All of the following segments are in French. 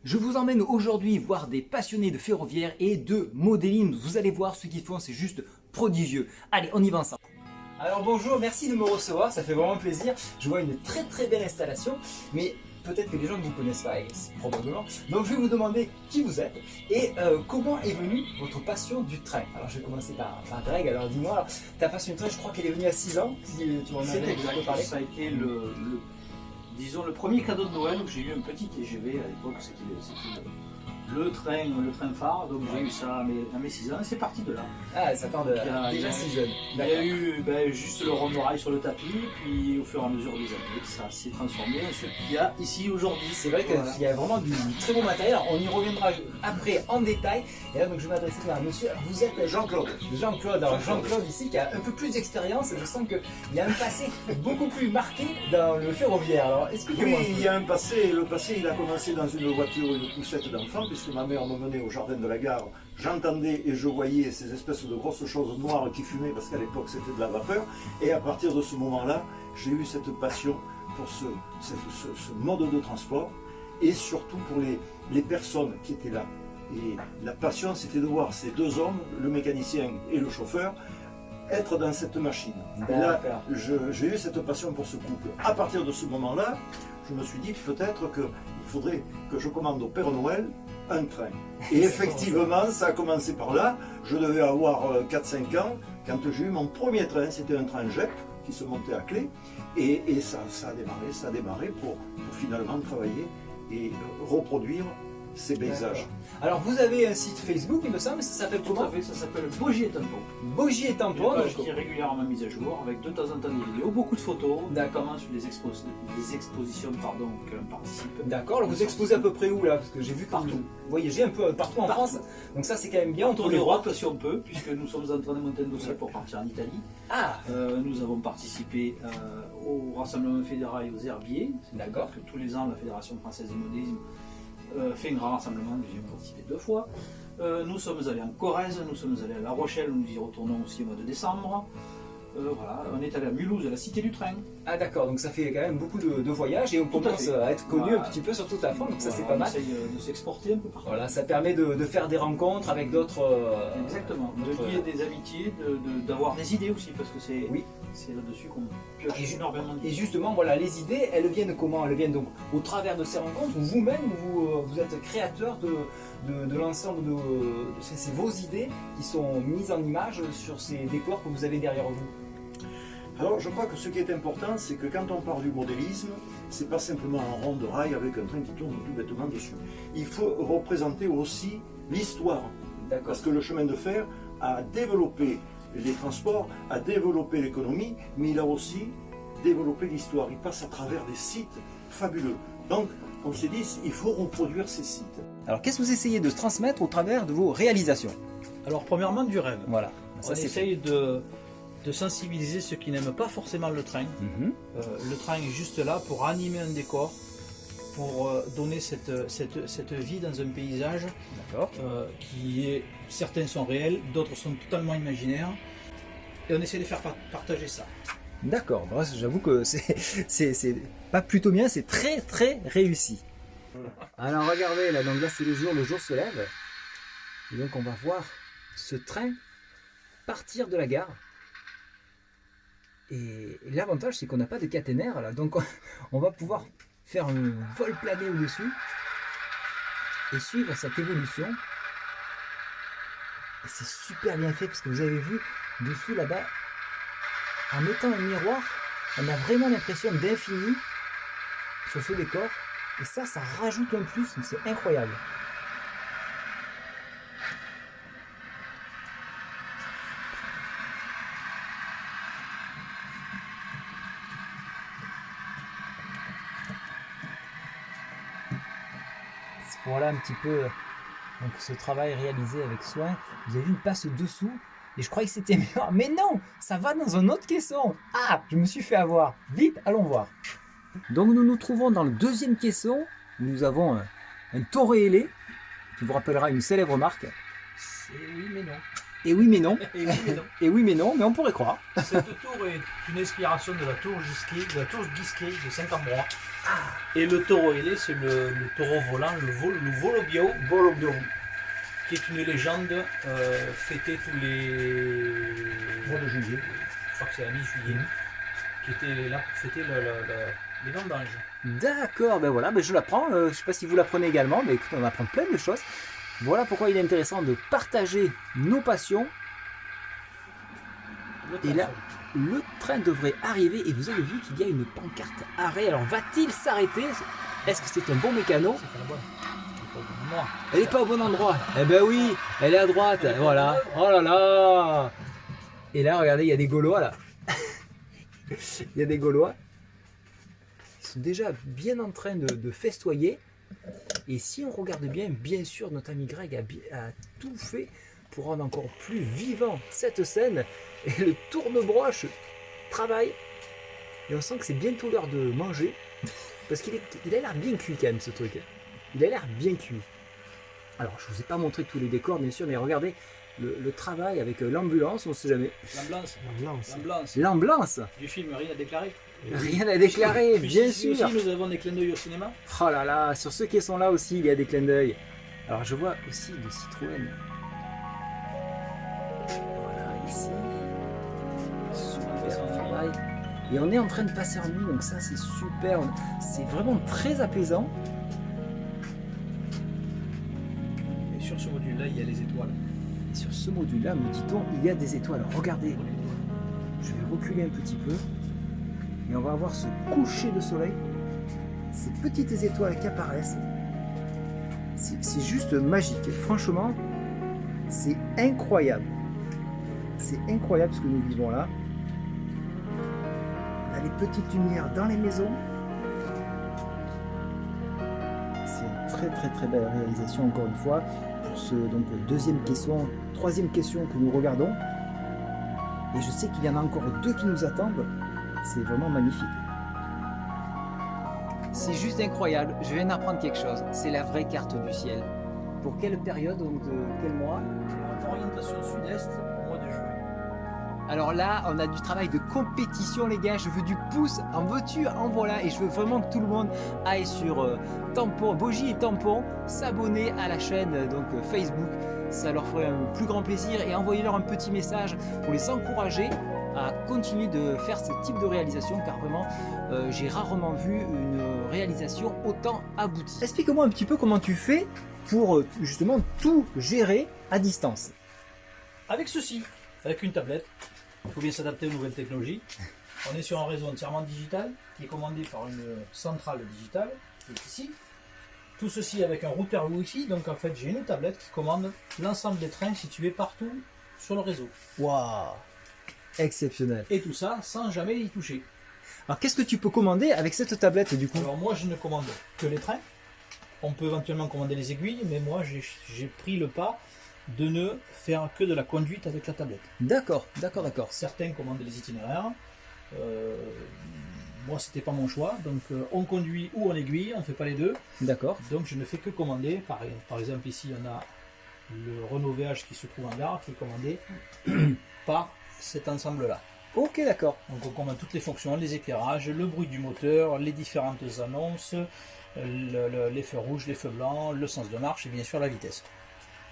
Je vous emmène aujourd'hui voir des passionnés de ferroviaire et de modélisme. Vous allez voir ce qu'ils font, c'est juste prodigieux. Allez, on y va ensemble. Alors bonjour, merci de me recevoir, ça fait vraiment plaisir. Je vois une très belle installation, mais peut-être que les gens ne vous connaissent pas, et probablement. Donc je vais vous demander qui vous êtes et comment est venue votre passion du train. Alors je vais commencer par Greg, alors dis-moi, ta passion du train, je crois qu'elle est venue à 6 ans, si tu m'en as C'est exact, parlé. ça a été disons, le premier cadeau de Noël où j'ai eu un petit TGV. À l'époque, c'était le train phare, donc j'ai eu ça à mes 6 ans et c'est parti de là. Ah, ça part de déjà si jeune. Il y a eu juste le rond de rail sur le tapis, puis au fur et à mesure des années, ça s'est transformé en ce qu'il y a ici aujourd'hui. C'est vrai qu'il y a vraiment du très bon matériel. Alors, on y reviendra après en détail. Et là, donc, je vais m'adresser à un monsieur. Alors, vous êtes Jean-Claude. Jean-Claude. Alors, Jean-Claude ici qui a un peu plus d'expérience. Je sens qu'il y a un passé beaucoup plus marqué dans le ferroviaire. Alors, expliquez-moi. Oui, il y a un passé. Le passé, il a commencé dans une voiture, une poussette d'enfant, puisque ma mère me menait au jardin de la gare. J'entendais et je voyais ces espèces de grosses choses noires qui fumaient, parce qu'à l'époque c'était de la vapeur. Et à partir de ce moment-là, j'ai eu cette passion pour ce mode de transport et surtout pour les personnes qui étaient là. Et la passion, c'était de voir ces deux hommes, le mécanicien et le chauffeur, être dans cette machine. Et là, j'ai eu cette passion pour ce couple. À partir de ce moment-là, je me suis dit peut-être qu'il faudrait que je commande au Père Noël un train. Et effectivement, ça a commencé par là. Je devais avoir 4-5 ans. Quand j'ai eu mon premier train, c'était un train JEP qui se montait à clé. Et ça a démarré pour finalement travailler et reproduire ces paysages. Alors vous avez un site Facebook, il me semble, ça s'appelle comment? Tout à fait, ça s'appelle Bogie et Tampon. Bogie et Tampon. Une page qui est régulièrement mise à jour, avec de temps en temps des vidéos, beaucoup de photos, notamment sur des expositions auxquelles on participe. D'accord, alors vous exposez à peu près où là? Parce que j'ai vu partout. Vous voyagez un peu partout en France, donc ça c'est quand même bien. Entre l'Europe si on peut, puisque nous sommes en train de monter un dossier pour partir en Italie. Ah. Nous avons participé au Rassemblement fédéral et aux herbiers. D'accord. Que tous les ans, la Fédération française de modélisme fait un grand rassemblement, nous y avons participé 2 fois. Nous sommes allés en Corrèze, nous sommes allés à La Rochelle, nous y retournons aussi au mois de décembre. Voilà, on est allé à Mulhouse, à la Cité du Train. Ah d'accord, donc ça fait quand même beaucoup de voyages et on commence à être connu un petit peu sur toute la France, donc ça c'est pas mal. On essaye de s'exporter un peu partout. Voilà, ça permet de faire des rencontres avec d'autres... Exactement, de lier des amitiés, d'avoir des idées aussi, parce que c'est là-dessus qu'on pioche énormément. Et justement, voilà, les idées, elles viennent comment? Elles viennent donc au travers de ces rencontres, ou vous-même, vous êtes créateur de l'ensemble de... C'est vos idées qui sont mises en image sur ces décors que vous avez derrière vous. Alors je crois que ce qui est important, c'est que quand on parle du modélisme, c'est pas simplement un rond de rail avec un train qui tourne tout bêtement dessus. Il faut représenter aussi l'histoire. Parce que le chemin de fer a développé les transports, a développé l'économie, mais il a aussi développé l'histoire. Il passe à travers des sites fabuleux. Donc on s'est dit, il faut reproduire ces sites. Alors qu'est-ce que vous essayez de transmettre au travers de vos réalisations? Alors premièrement du rêve. Voilà. On essaye de sensibiliser ceux qui n'aiment pas forcément le train. Le train est juste là pour animer un décor, pour donner cette vie dans un paysage qui est, certains sont réels, d'autres sont totalement imaginaires, et on essaie de faire partager ça. D'accord, j'avoue que c'est pas plutôt bien, c'est très réussi. Alors regardez là, donc là c'est le jour se lève, et donc on va voir ce train partir de la gare. Et l'avantage c'est qu'on n'a pas de caténaire là, donc on va pouvoir faire un vol plané au-dessus et suivre cette évolution. Et c'est super bien fait parce que vous avez vu dessous là-bas, en mettant un miroir, on a vraiment l'impression d'infini sur ce décor. Et ça rajoute un plus, c'est incroyable. Voilà un petit peu donc, ce travail réalisé avec soin. Vous avez vu, il passe dessous et je croyais que c'était meilleur. Mais non, ça va dans un autre caisson. Ah, je me suis fait avoir. Vite, allons voir. Donc nous nous trouvons dans le deuxième caisson. Nous avons un Torre Ailé qui vous rappellera une célèbre marque. Oui, mais non. Et oui mais non. Et oui, mais non. Et oui mais non, mais on pourrait croire. Cette tour est une inspiration de la tour Gisquet de Saint-Ambrois. Et le taureau ailé, c'est le taureau volant, le Volobio, qui est une légende fêtée tous les Mois de juillet. je crois que c'est la mi-juillet, qui était là pour fêter les vendanges. D'accord, ben voilà, ben je l'apprends. Je ne sais pas si vous l'apprenez également, mais écoute, on apprend plein de choses. Voilà pourquoi il est intéressant de partager nos passions. Et là, le train devrait arriver et vous avez vu qu'il y a une pancarte arrêt. Alors va-t-il s'arrêter? Est-ce que c'est un bon mécano? C'est pas la bonne. C'est pas au bon endroit. Elle n'est pas au bon endroit. Eh ben oui, elle est à droite. Voilà. Oh là là. Et là, regardez, il y a des Gaulois là. Il y a des Gaulois. Ils sont déjà bien en train de festoyer. Et si on regarde bien, bien sûr, notre ami Greg a tout fait pour rendre encore plus vivant cette scène. Et le tourne-broche travaille. Et on sent que c'est bientôt l'heure de manger. Parce qu'il a l'air bien cuit quand même ce truc. Il a l'air bien cuit. Alors je ne vous ai pas montré tous les décors bien sûr, mais regardez le travail avec l'ambulance, on ne sait jamais. L'ambulance Du film, rien à déclarer. Rien à déclarer, Puis bien ici sûr. aussi, nous avons des clins d'œil au cinéma. Oh là là, sur ceux qui sont là aussi, il y a des clins d'œil. Alors je vois aussi le Citroën. Voilà, ici. Super travail. Et on est en train de passer en nuit, donc ça c'est super. C'est vraiment très apaisant. Et sur ce module-là, il y a les étoiles. Et sur ce module-là, me dit-on, il y a des étoiles. Regardez, je vais reculer un petit peu. Et on va avoir ce coucher de soleil. Ces petites étoiles qui apparaissent. C'est juste magique. Franchement, c'est incroyable. C'est incroyable ce que nous vivons là. On a les petites lumières dans les maisons. C'est une très très très belle réalisation encore une fois. Pour ce donc troisième question que nous regardons. Et je sais qu'il y en a encore 2 qui nous attendent. C'est vraiment magnifique. C'est juste incroyable. Je viens d'apprendre quelque chose. C'est la vraie carte du ciel. Pour quelle période, donc de quel mois? Orientation sud-est au mois de juin. Alors là, on a du travail de compétition, les gars. Je veux du pouce, en veux-tu, en voilà. Et je veux vraiment que tout le monde aille sur Tampon, Bogie et Tampon, s'abonner à la chaîne donc Facebook. Ça leur ferait un plus grand plaisir et envoyez-leur un petit message pour les encourager à continuer de faire ce type de réalisation, car vraiment j'ai rarement vu une réalisation autant aboutie. Explique-moi un petit peu comment tu fais pour justement tout gérer à distance. Avec ceci, avec une tablette, il faut bien s'adapter aux nouvelles technologies. On est sur un réseau entièrement digital qui est commandé par une centrale digitale qui est ici. Tout ceci avec un routeur Wi-Fi, donc en fait j'ai une tablette qui commande l'ensemble des trains situés partout sur le réseau. Waouh, exceptionnel. Et tout ça sans jamais y toucher. Alors qu'est-ce que tu peux commander avec cette tablette du coup? Alors moi je ne commande que les trains. On peut éventuellement commander les aiguilles, mais moi j'ai pris le pas de ne faire que de la conduite avec la tablette. D'accord, d'accord, d'accord. Certains commandent les itinéraires. Moi c'était pas mon choix, donc on conduit ou on aiguille, on ne fait pas les deux. D'accord. Donc je ne fais que commander. Par exemple ici on a le Renault VH qui se trouve en gare, qui est commandé par cet ensemble là. Ok, d'accord. Donc on commande toutes les fonctions, les éclairages, le bruit du moteur, les différentes annonces, les feux rouges, les feux blancs, le sens de marche et bien sûr la vitesse.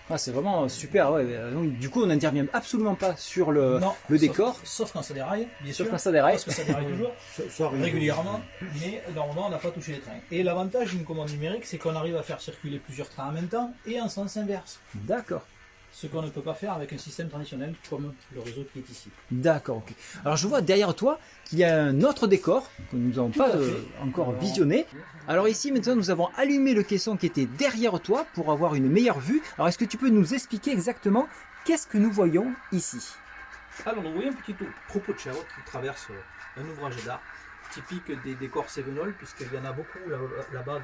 Ah, c'est vraiment super. Ouais. Donc, du coup, on n'intervient absolument pas sur le décor. Sauf quand ça déraille, bien sûr. Sauf quand ça déraille. Parce que ça déraille toujours, Ça arrive régulièrement, mais normalement on n'a pas touché les trains. Et l'avantage d'une commande numérique, c'est qu'on arrive à faire circuler plusieurs trains en même temps et en sens inverse. D'accord. Ce qu'on ne peut pas faire avec un système traditionnel comme le réseau qui est ici. D'accord, ok. Alors je vois derrière toi qu'il y a un autre décor que nous n'avons pas encore visionné. Alors ici maintenant nous avons allumé le caisson qui était derrière toi pour avoir une meilleure vue. Alors est-ce que tu peux nous expliquer exactement qu'est-ce que nous voyons ici? Alors nous voyons un petit troupeau de chèvres qui traverse un ouvrage d'art typique des décors cévenols, puisqu'il y en a beaucoup là-bas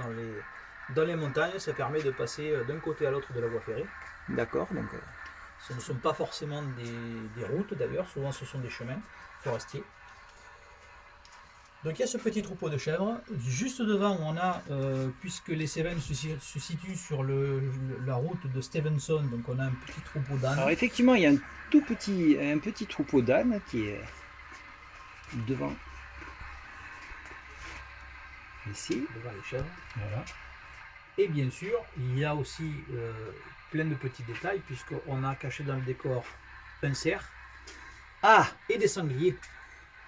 dans les montagnes. Ça permet de passer d'un côté à l'autre de la voie ferrée. D'accord, donc... Ce ne sont pas forcément des routes d'ailleurs, souvent ce sont des chemins forestiers. Donc il y a ce petit troupeau de chèvres. Juste devant, on a, puisque les Cévennes se situent sur la route de Stevenson, donc on a un petit troupeau d'ânes. Alors effectivement, il y a un petit troupeau d'ânes qui est devant. Ici. Devant les chèvres. Voilà. Et bien sûr, il y a aussi plein de petits détails, puisqu'on a caché dans le décor un cerf Ah! et des sangliers.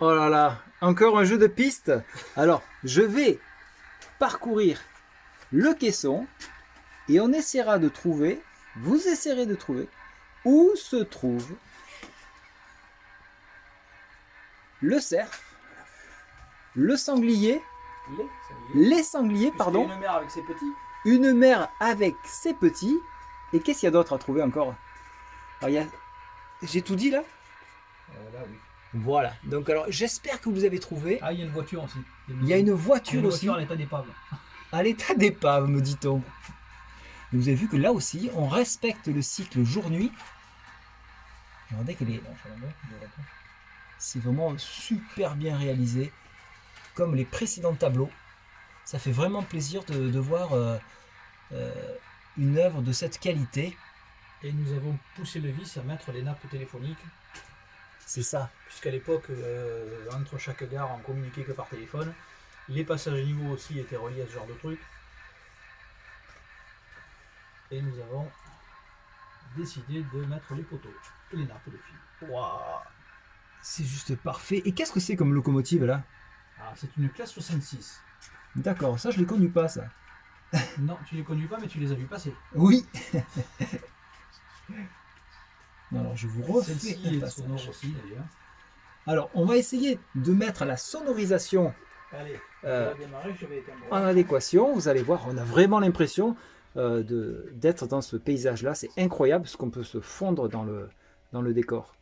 Oh là là, encore un jeu de pistes. Alors, je vais parcourir le caisson et on essaiera de trouver, vous essaierez de trouver, où se trouve le cerf, le sanglier, les sangliers, pardon, Une mère avec ses petits. une mère avec ses petits, et qu'est-ce qu'il y a d'autre à trouver encore? Alors, j'ai tout dit là? Là, oui. Voilà, donc alors j'espère que vous avez trouvé. Ah, il y a une voiture aussi. Il y a une voiture aussi. à l'état d'épave. À l'état d'épave, me dit-on. Vous avez vu que là aussi, on respecte le cycle jour-nuit. Regardez qu'elle est. C'est vraiment super bien réalisé, comme les précédents tableaux. Ça fait vraiment plaisir de voir une œuvre de cette qualité. Et nous avons poussé le vis à mettre les nappes téléphoniques. C'est ça. Puisqu'à l'époque, entre chaque gare, on communiquait que par téléphone. Les passages niveaux aussi étaient reliés à ce genre de truc. Et nous avons décidé de mettre les poteaux et les nappes de fil. Waouh, c'est juste parfait. Et qu'est-ce que c'est comme locomotive là? Ah, c'est une classe 66. D'accord, ça je ne l'ai connu pas ça. Non, tu les connais pas, mais tu les as vus passer. Oui. Alors je vous refais Celle-ci un est passage. sonore aussi d'ailleurs. Alors on va essayer de mettre la sonorisation Allez, Euh, on va démarrer, je vais éteindre. en adéquation. Vous allez voir, on a vraiment l'impression d'être dans ce paysage là. C'est incroyable ce qu'on peut se fondre dans le décor.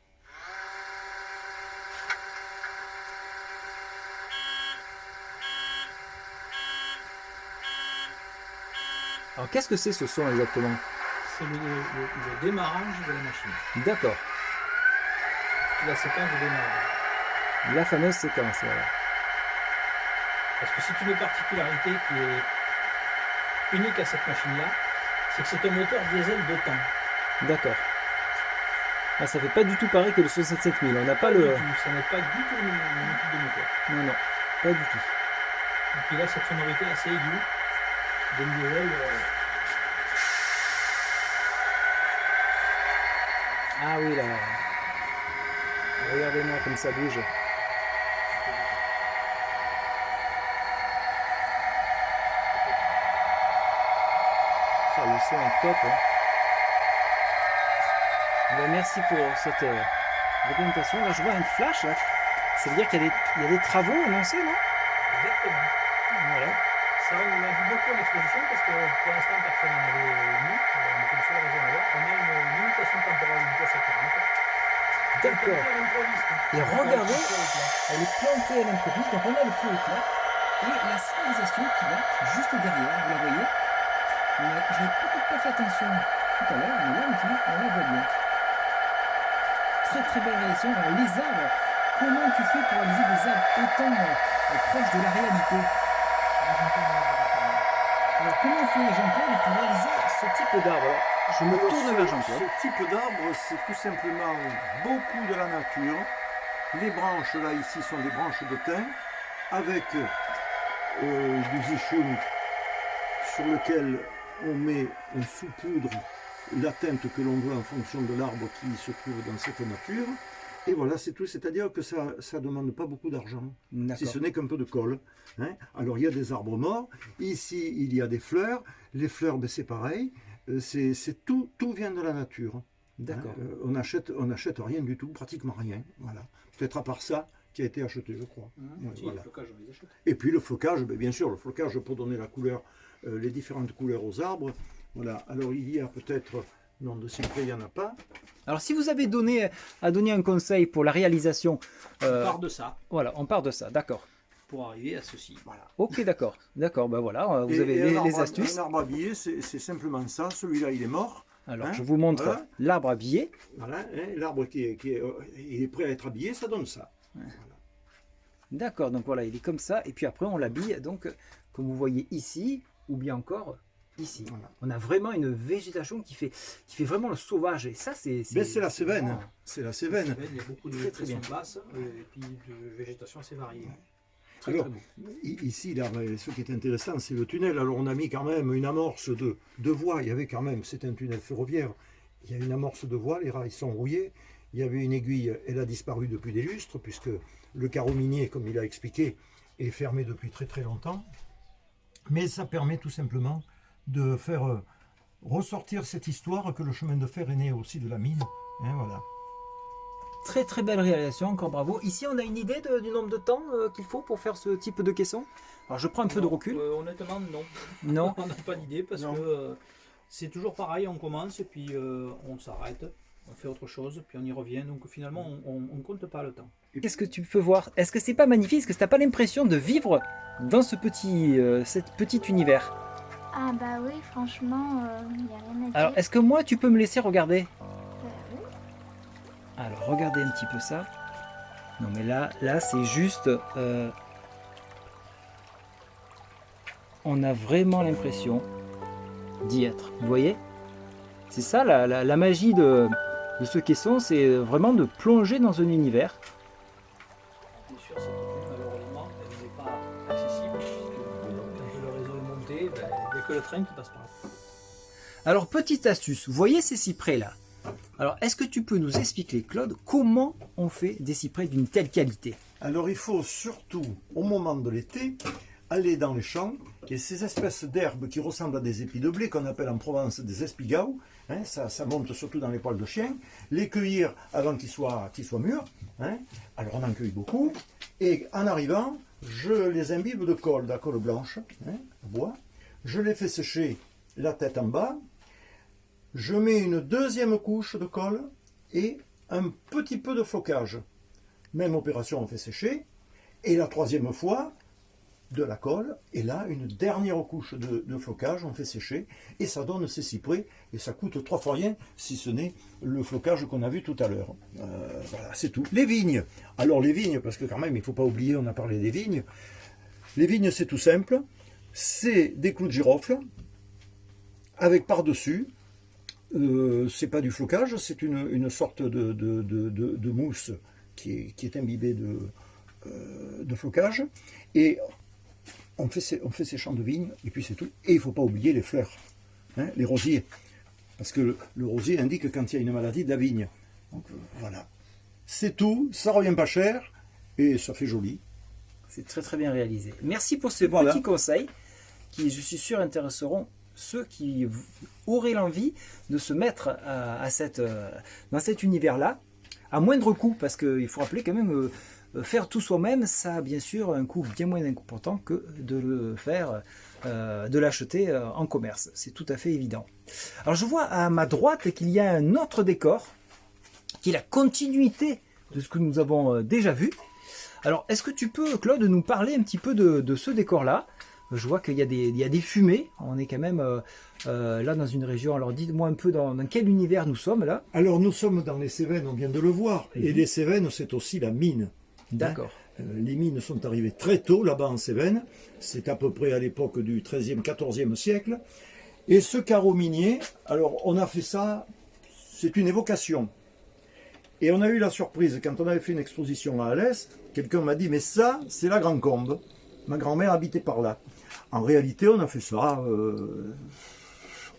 Alors qu'est-ce que c'est ce son exactement? C'est le démarrage de la machine. D'accord, La séquence de démarrage. la fameuse séquence. Voilà. Parce que c'est une particularité qui est unique à cette machine-là, c'est que c'est un moteur diesel de temps. D'accord. Ah, ça fait pas du tout pareil que le 67000. On n'a pas le. Du tout, ça n'est pas du tout le même type de moteur. Non, non, pas du tout. Donc il a cette sonorité assez aiguë de diesel. Ah oui, là. Regardez-moi comme ça bouge. Ah, le son est top. Hein. Ben, merci pour cette représentation. Là, je vois une flash. Là. Ça veut dire qu'il y a des travaux annoncés, non? Exactement. Voilà. Ça, on l'a vu beaucoup en exposition parce que pour l'instant, personne n'en avait mis. On est comme ça, la raison à voir. On a une limitation temporelle de vitesse à 40. D'accord. Et regardez, elle est plantée à l'improviste. Donc on a le feu éclat et la signalisation qui va juste derrière. Vous la voyez? Je n'ai peut-être pas fait attention tout à l'heure, mais là on la voit bien. Très très belle réalisation. Alors les arbres, comment tu fais pour réaliser des arbres autant proches de la réalité? Alors comment fait Jean-Claude pour réaliser ce type d'arbre? Je me tourne vers Jean-Claude. Ce type d'arbre, c'est tout simplement beaucoup de la nature. Les branches là ici sont des branches de thym avec du zichoun sur lequel on met, on saupoudre la teinte que l'on veut en fonction de l'arbre qui se trouve dans cette nature. Et voilà, c'est tout. C'est-à-dire que ça ne demande pas beaucoup d'argent, si ce n'est qu'un peu de colle. Hein. Alors, il y a des arbres morts. Ici, il y a des fleurs. Les fleurs, ben, c'est pareil. C'est tout vient de la nature. D'accord. Hein. On n'achète rien du tout, pratiquement rien. Voilà. Peut-être à part ça qui a été acheté, je crois. Ouais, Si, voilà. le flocage, on les achète. Et puis le flocage, ben, bien sûr, le flocage pour donner la couleur, les différentes couleurs aux arbres. Voilà. Alors, il y a peut-être... Non, de cyprès, il n'y en a pas. Alors si vous avez à donner un conseil pour la réalisation, On part de ça voilà, on part de ça, d'accord. pour arriver à ceci. Voilà. Ok, d'accord, ben voilà, vous avez Et les astuces. Un arbre habillé, c'est simplement ça. Celui-là, il est mort. Alors hein, je vous montre voilà. l'arbre habillé. Voilà, hein, l'arbre il est prêt à être habillé, ça donne ça. Voilà. D'accord, donc voilà, il est comme ça, et puis après on l'habille, donc comme vous voyez ici, ou bien encore ici. Voilà. On a vraiment une végétation qui fait vraiment le sauvage, et ça c'est... Ben, c'est la Cévennes. vraiment- C'est la Cévennes. Il y a beaucoup de Très, très végétation bien. basse et puis de végétation assez variée. Très, Alors, très beau. ici, là, ce qui est intéressant, c'est le tunnel. Alors, on a mis quand même une amorce de voie. Il y avait quand même, c'est un tunnel ferroviaire. Il y a une amorce de voie, les rails sont rouillés. Il y avait une aiguille, elle a disparu depuis des lustres, puisque le carreau minier, comme il a expliqué, est fermé depuis très très longtemps. Mais ça permet tout simplement de faire ressortir cette histoire que le chemin de fer est né aussi de la mine. Hein, voilà. Très très belle réalisation, encore bravo. Ici on a une idée du nombre de temps qu'il faut pour faire ce type de caisson. Alors je prends un peu de Non, recul. honnêtement, non. Non. On n'a pas d'idée parce Non. que c'est toujours pareil, on commence et puis on s'arrête, on fait autre chose, puis on y revient. Donc finalement, on ne compte pas le temps. Qu'est-ce que tu peux voir? Est-ce que c'est pas magnifique? Est-ce que t'as pas l'impression de vivre dans ce petit univers? Ah bah oui, franchement, il n'y a rien à dire. Alors est-ce que moi tu peux me laisser regarder? Oui. Alors regardez un petit peu ça. Non mais là c'est juste... on a vraiment l'impression d'y être. Vous voyez? C'est ça la magie de ce caisson, c'est vraiment de plonger dans un univers. Bien sûr, cette zone, malheureusement, elle n'est pas accessible puisque quand le réseau est monté, ben, il n'y a que le train qui passe par là. Alors petite astuce, vous voyez ces cyprès là? Alors est-ce que tu peux nous expliquer, Claude, comment on fait des cyprès d'une telle qualité? Alors il faut surtout, au moment de l'été, aller dans les champs et ces espèces d'herbes qui ressemblent à des épis de blé, qu'on appelle en Provence des espigaos, hein, ça monte surtout dans les poils de chien, les cueillir avant qu'ils soient mûrs. Hein. Alors on en cueille beaucoup, et en arrivant, je les imbibe de la colle blanche, hein, à bois, je les fais sécher la tête en bas, je mets une deuxième couche de colle et un petit peu de flocage. Même opération, on fait sécher. Et la troisième fois, de la colle. Et là, une dernière couche de flocage, on fait sécher. Et ça donne ces cyprès. Et ça coûte 3 fois rien, si ce n'est le flocage qu'on a vu tout à l'heure. Voilà, c'est tout. Les vignes. Alors les vignes, parce que quand même, il ne faut pas oublier, on a parlé des vignes. Les vignes, c'est tout simple. C'est des clous de girofle, avec par-dessus, c'est pas du flocage, c'est une sorte de mousse qui est imbibée de flocage. Et on fait ces champs de vignes, et puis c'est tout. Et il ne faut pas oublier les fleurs, hein, les rosiers. Parce que le rosier indique quand il y a une maladie de la vigne. Donc voilà. C'est tout, ça revient pas cher, et ça fait joli. C'est très très bien réalisé. Merci pour ces Voilà. petits conseils qui, je suis sûr, intéresseront ceux qui auraient l'envie de se mettre dans cet univers-là, à moindre coût, parce qu'il faut rappeler quand même, faire tout soi-même, ça a bien sûr un coût bien moins important que de le faire, de l'acheter en commerce. C'est tout à fait évident. Alors je vois à ma droite qu'il y a un autre décor, qui est la continuité de ce que nous avons déjà vu. Alors est-ce que tu peux, Claude, nous parler un petit peu de ce décor-là? Je vois qu'il y a des fumées. On est quand même là dans une région. Alors dites-moi un peu dans quel univers nous sommes là. Alors nous sommes dans les Cévennes, on vient de le voir. Et les Cévennes, c'est aussi la mine. D'accord. Les mines sont arrivées très tôt là-bas en Cévennes. C'est à peu près à l'époque du XIIIe, XIVe siècle. Et ce carreau minier, alors on a fait ça, c'est une évocation. Et on a eu la surprise, quand on avait fait une exposition à Alès, quelqu'un m'a dit, mais ça, c'est la Grand Combe. Ma grand-mère habitait par là. En réalité, on a fait ça,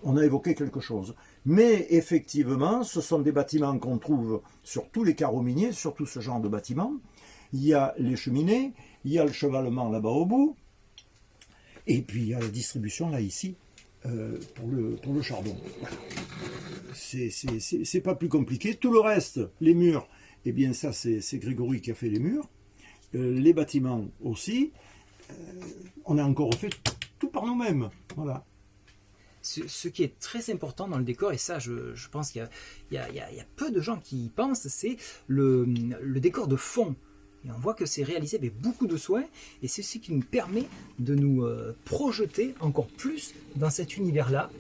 on a évoqué quelque chose. Mais effectivement, ce sont des bâtiments qu'on trouve sur tous les carreaux miniers, sur tout ce genre de bâtiments. Il y a les cheminées, il y a le chevalement là-bas au bout, et puis il y a la distribution là, ici, pour le charbon. C'est pas plus compliqué. Tout le reste, les murs, eh bien ça, c'est Grégory qui a fait les murs. Les bâtiments aussi. On a encore fait tout par nous-mêmes. Voilà. Ce qui est très important dans le décor, et ça je pense qu'il y a peu de gens qui y pensent, c'est le décor de fond. Et on voit que c'est réalisé avec beaucoup de soin, et c'est ce qui nous permet de nous projeter encore plus dans cet univers-là.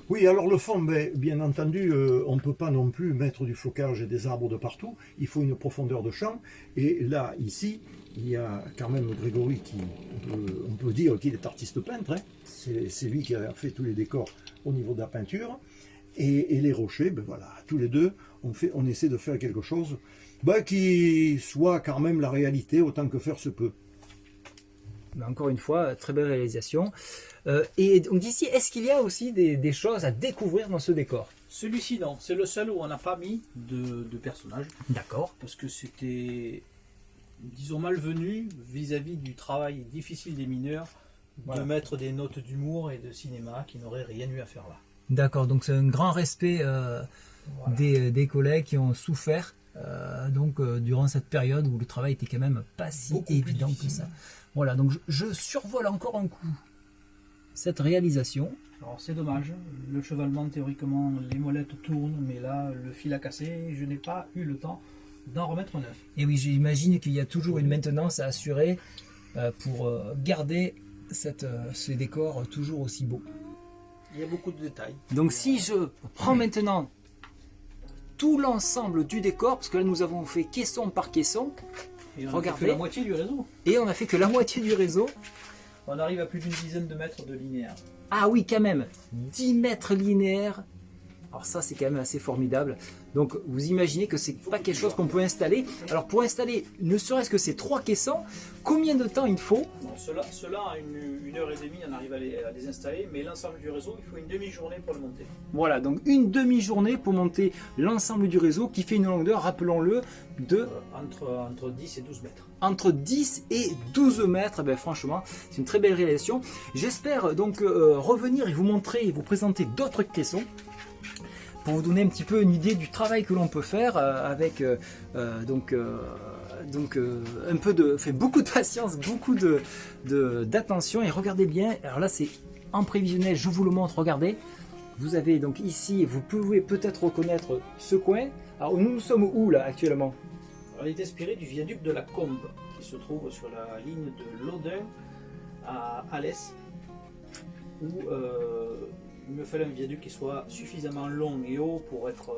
Oui, alors le fond, ben, bien entendu, on ne peut pas non plus mettre du flocage et des arbres de partout. Il faut une profondeur de champ. Et là, ici, il y a quand même Grégory qui, on peut dire qu'il est artiste peintre. Hein. C'est lui qui a fait tous les décors au niveau de la peinture. Et les rochers, ben voilà, tous les deux, on essaie de faire quelque chose ben, qui soit quand même la réalité autant que faire se peut. Mais encore une fois, très belle réalisation. Et donc ici, est-ce qu'il y a aussi des choses à découvrir dans ce décor? Celui-ci, non. C'est le seul où on n'a pas mis de personnage. D'accord. Parce que c'était, disons, malvenu vis-à-vis du travail difficile des mineurs Voilà. de mettre des notes d'humour et de cinéma qui n'auraient rien eu à faire là. D'accord, donc c'est un grand respect Voilà. des collègues qui ont souffert durant cette période où le travail était quand même pas si Beaucoup plus évident que difficile. ça. Voilà, donc je survole encore un coup cette réalisation. Alors c'est dommage, le chevalement théoriquement, les molettes tournent, mais là le fil a cassé, je n'ai pas eu le temps d'en remettre un neuf. Et oui, j'imagine qu'il y a toujours une maintenance à assurer pour garder ce décor toujours aussi beau. Il y a beaucoup de détails. Donc si je prends maintenant tout l'ensemble du décor, parce que là nous avons fait caisson par caisson, Et on a Regardez. fait que la moitié du réseau. et on a fait que la moitié du réseau. On arrive à plus d'une dizaine de mètres de linéaire. Ah oui, quand même, 10 mètres linéaires. Alors ça, c'est quand même assez formidable. Donc, vous imaginez que c'est pas quelque chose qu'on peut installer. Alors, pour installer, ne serait-ce que ces 3 caissons, combien de temps il faut? Bon, cela a une heure et demie, on arrive à les installer, mais l'ensemble du réseau, il faut une demi-journée pour le monter. Voilà, donc une demi-journée pour monter l'ensemble du réseau qui fait une longueur, rappelons-le, de Entre 10 et 12 mètres. entre 10 et 12 mètres. Ben, franchement, c'est une très belle réalisation. J'espère donc revenir et vous montrer et vous présenter d'autres caissons pour vous donner un petit peu une idée du travail que l'on peut faire avec un peu beaucoup de patience, beaucoup d'attention. Et regardez bien, alors là c'est en prévisionnel, je vous le montre, regardez. Vous avez donc ici, vous pouvez peut-être reconnaître ce coin. Alors nous sommes où là actuellement? Alors, il est inspiré du viaduc de la Combe, qui se trouve sur la ligne de Laudun à Alès, où il me fallait un viaduc qui soit suffisamment long et haut pour être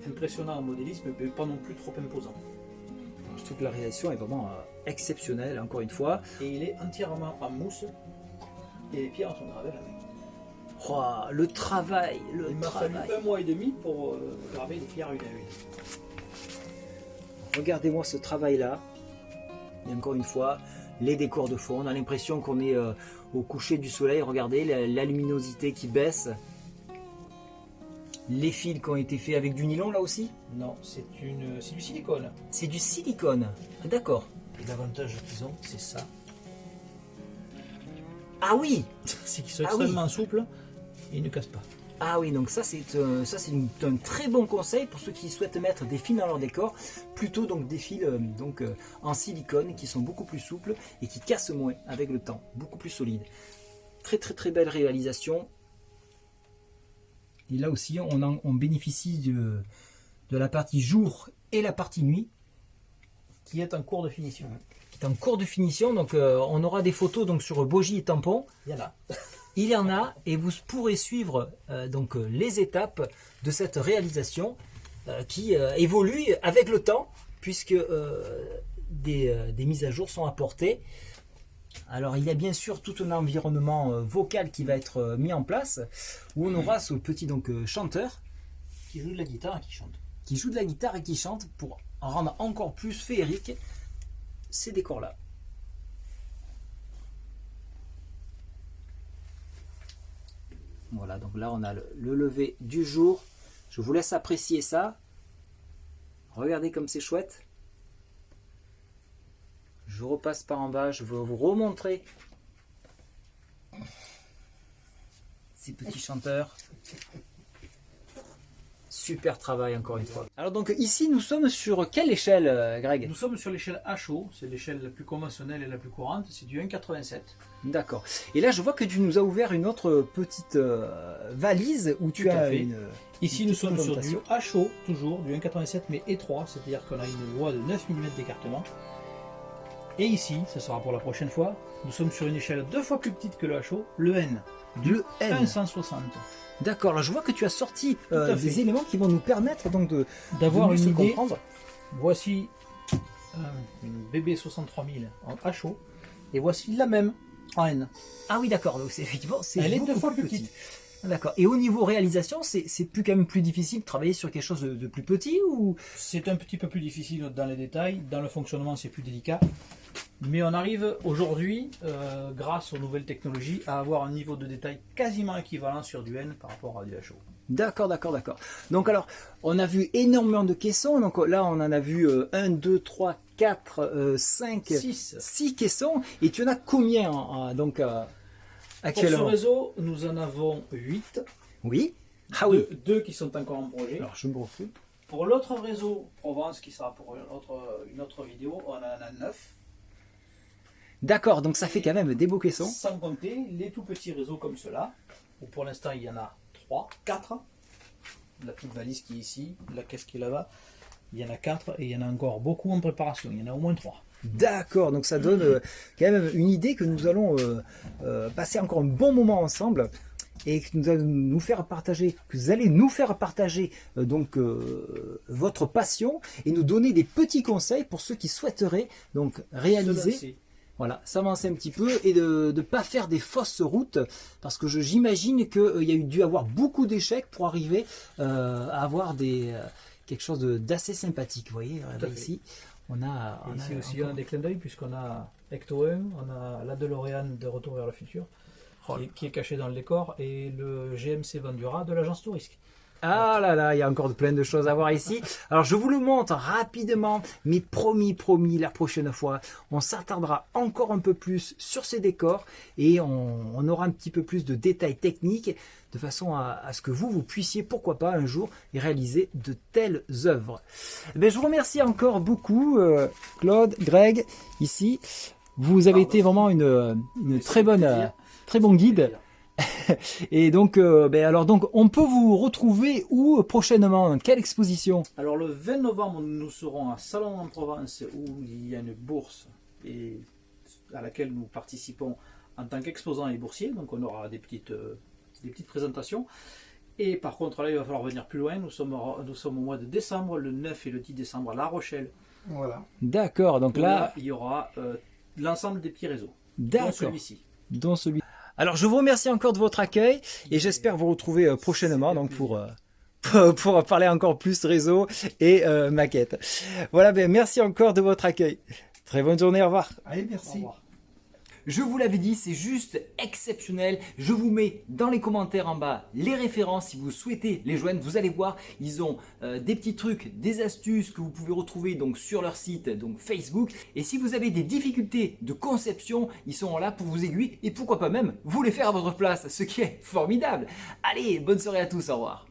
impressionnant en modélisme, mais pas non plus trop imposant. Je trouve que la réalisation est vraiment exceptionnelle, encore une fois. Et il est entièrement en mousse, et les pierres sont gravées à la main. Oh, le travail, Il m'a fallu 1 mois et demi pour graver les pierres une à une. Regardez-moi ce travail-là. Et encore une fois, les décors de fond. On a l'impression qu'on est au coucher du soleil. Regardez la luminosité qui baisse. Les fils qui ont été faits avec du nylon là aussi. Non, c'est du silicone. C'est du silicone. Ah, d'accord. Et l'avantage qu'ils ont, c'est ça. Ah oui. C'est qu'ils sont Ah oui. extrêmement souples et ils ne cassent pas. Ah oui, donc ça c'est un très bon conseil pour ceux qui souhaitent mettre des fils dans leur décor, plutôt donc des fils en silicone qui sont beaucoup plus souples et qui cassent moins avec le temps, beaucoup plus solides. Très très très belle réalisation. Et là aussi on bénéficie de la partie jour et la partie nuit Qui est en cours de finition. qui est en cours de finition. Donc on aura des photos donc sur bogie et tampon. Il y en a. Il y en a et vous pourrez suivre les étapes de cette réalisation qui évolue avec le temps puisque des mises à jour sont apportées. Alors il y a bien sûr tout un environnement vocal qui va être mis en place où on aura ce petit chanteur Qui joue de la guitare et qui chante. qui joue de la guitare et qui chante pour rendre encore plus féerique ces décors-là. Voilà, donc là on a le lever du jour. Je vous laisse apprécier ça. Regardez comme c'est chouette. Je repasse par en bas, je vais vous remontrer ces petits chanteurs. Super travail encore une fois. Alors donc ici nous sommes sur quelle échelle Greg? Nous sommes sur l'échelle HO, c'est l'échelle la plus conventionnelle et la plus courante, c'est du 1,87. D'accord. Et là je vois que tu nous as ouvert une autre petite valise où tu Tout à as fait. une... Ici une nous petite sommes sur du représentation. HO, toujours, du 1,87 mais étroit, c'est-à-dire qu'on a une voie de 9 mm d'écartement. Et ici, ce sera pour la prochaine fois, nous sommes sur une échelle 2 fois plus petite que le HO, le N. Le N. 160. D'accord, alors je vois que tu as sorti à des fait. éléments qui vont nous permettre donc D'avoir de mieux une se idée. comprendre. Voici une BB 63000 en HO et voici la même en N. Ah oui, d'accord, donc c'est effectivement c'est Elle est beaucoup 2 fois plus plus petit. petite. D'accord. Et au niveau réalisation, c'est plus quand même plus difficile de travailler sur quelque chose de plus petit ou C'est un petit peu plus difficile dans les détails, dans le fonctionnement c'est plus délicat, mais on arrive aujourd'hui, grâce aux nouvelles technologies, à avoir un niveau de détail quasiment équivalent sur du N par rapport à du HO. D'accord, d'accord, d'accord. Donc alors, on a vu énormément de caissons. Donc là, on en a vu 1, 2, 3, 4, 5, 6. 6 caissons. Et tu en as combien donc Pour ce actuellement? réseau, nous en avons 8. Oui. Ah oui. Deux qui sont encore en projet. Alors je me refais. Pour l'autre réseau Provence, qui sera pour une autre vidéo, on en a 9. D'accord, donc ça fait quand même des beaux caissons. Sans compter les tout petits réseaux comme ceux-là, où pour l'instant il y en a 3, 4. La petite valise qui est ici, la caisse qui est là-bas, il y en a 4 et il y en a encore beaucoup en préparation, il y en a au moins 3. D'accord, donc ça donne quand même une idée que nous allons passer encore un bon moment ensemble et que nous allons nous faire partager, que vous allez nous faire partager votre passion et nous donner des petits conseils pour ceux qui souhaiteraient donc réaliser. Voilà, s'avancer un petit peu et de ne pas faire des fausses routes parce que j'imagine qu'il y a dû avoir beaucoup d'échecs pour arriver à avoir quelque chose d'assez sympathique. Vous voyez, là, ici, on a ici aussi on a des clins d'œil puisqu'on a Ecto 1, on a la DeLorean de Retour vers le futur qui est caché dans le décor et le GMC Vendura de l'agence Tourisque. Ah là là, il y a encore plein de choses à voir ici. Alors je vous le montre rapidement, mais promis, la prochaine fois, on s'attardera encore un peu plus sur ces décors et on aura un petit peu plus de détails techniques de façon à ce que vous puissiez, pourquoi pas, un jour réaliser de telles œuvres. Je vous remercie encore beaucoup, Claude, Greg, ici. Vous avez été vraiment une très bon guide. Et donc, on peut vous retrouver où prochainement? Quelle exposition? Alors le 20 novembre, nous serons à Salon en Provence où il y a une bourse à laquelle nous participons en tant qu'exposants et boursiers. Donc on aura des petites présentations. Et par contre là, il va falloir venir plus loin. Nous sommes au mois de décembre, le 9 et le 10 décembre à La Rochelle. Voilà. D'accord, donc là, il y aura l'ensemble des petits réseaux. d'accord, Dont celui-ci. dont celui. Alors je vous remercie encore de votre accueil et j'espère vous retrouver prochainement donc pour parler encore plus réseau et maquette. Voilà, merci encore de votre accueil. Très bonne journée, au revoir. Allez, merci. Au revoir. Je vous l'avais dit, c'est juste exceptionnel. Je vous mets dans les commentaires en bas les références si vous souhaitez les joindre. Vous allez voir, ils ont des petits trucs, des astuces que vous pouvez retrouver donc sur leur site, donc Facebook. Et si vous avez des difficultés de conception, ils sont là pour vous aiguiller et pourquoi pas même vous les faire à votre place, ce qui est formidable. Allez, bonne soirée à tous, au revoir.